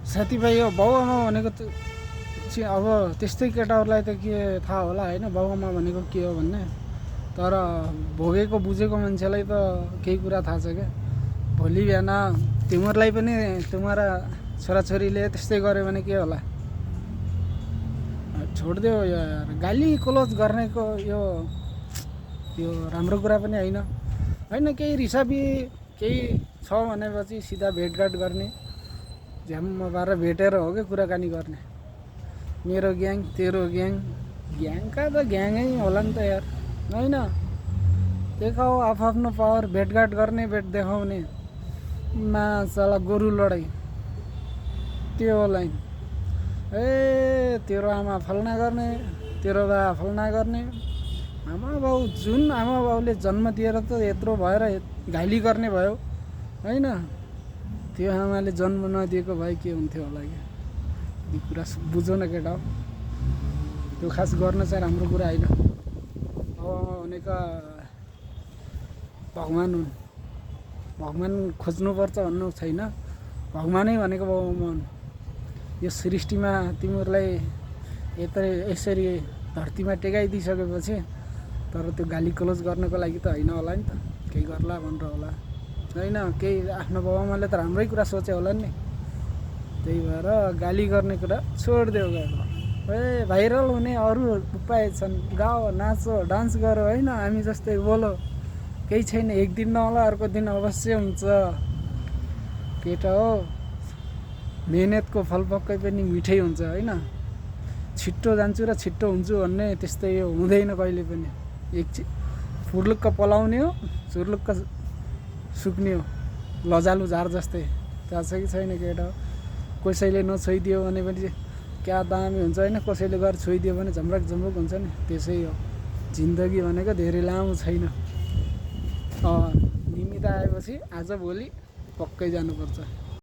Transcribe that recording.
साथीभाइ हो बाउआमा भनेको त अब त्यस्तै केटाहरूलाई त के थाहा होला होइन, बाउआमा भनेको के हो भन्ने। तर भोगेको बुझेको मान्छेलाई त केही कुरा थाहा छ क्या। भोलि बिहान तिमीहरूलाई पनि तिमीरा छोराछोरीले त्यस्तै गर्यो भने के होला। छोडिदेऊ यार, गाली क्लोज गर्नेको यो राम्रो कुरा पनि होइन होइन। केही रिसाबी केही छ भनेपछि सिधा भेटघाट गर्ने, झ्याम्म पारेर भेटेर हो क्या कुराकानी गर्ने। मेरो ग्याङ तेरो ग्याङ, ग्याङका त ग्याङै होला नि त यार होइन। देखाऊ आफ्नो पावर, भेटघाट गर्ने, भेट देखाउने। मासला गोरु लडाइ त्यो होला। ए तेरो आमा फल्ना गर्ने, तेरो बा फल्ना गर्ने। आमा बाउ, जुन आमा बाउले जन्म दिएर त यत्रो भएर घाइली गर्ने भयो होइन, त्यो आमाले जन्म नदिएको भए के हुन्थ्यो होला क्या। यो कुरा बुझो न केटा हो। त्यो खास गर्न चाहिँ राम्रो कुरा होइन। बाबुआमा भनेको भगवान् हुन्, भगवान् खोज्नुपर्छ भन्नु छैन, भगवानै भनेको बाबुआमा हुन्। यो सृष्टिमा तिमीहरूलाई यसरी धरतीमा टेकाइदिइसकेपछि तर त्यो गाली क्लोज गर्नको लागि त होइन होला नि त, केही गर्ला भनेर होला होइन। केही आफ्नो बाबुआमाले त राम्रै कुरा सोचे होला नि। त्यही भएर गाली गर्ने कुरा छोडिदेऊ। ए भाइरल हुने अरू उपाय छन्, गाओ नाचो डान्स गरो होइन, हामी जस्तै बोलो, केही छैन। एक दिन नहोला अर्को दिन अवश्य हुन्छ केटा हो। मेहनतको फल पक्कै पनि मिठै हुन्छ होइन। छिट्टो जान्छु र छिट्टो हुन्छु भन्ने त्यस्तै यो हुँदैन कहिले पनि। फुर्लुक्क पलाउने हो, चुर्लुक्क सुक्ने हो, लजालु झार जस्तै। थाहा छ कि छैन केटा हो। कसैले नछोइदियो भने पनि क्या दामी हुन्छ होइन, कसैले गएर छोइदियो भने झम्राक झम्रुक हुन्छ नि, त्यसै हो जिन्दगी भनेको। धेरै लामो छैन। निमित्त आएपछि आज भोलि पक्कै जानुपर्छ।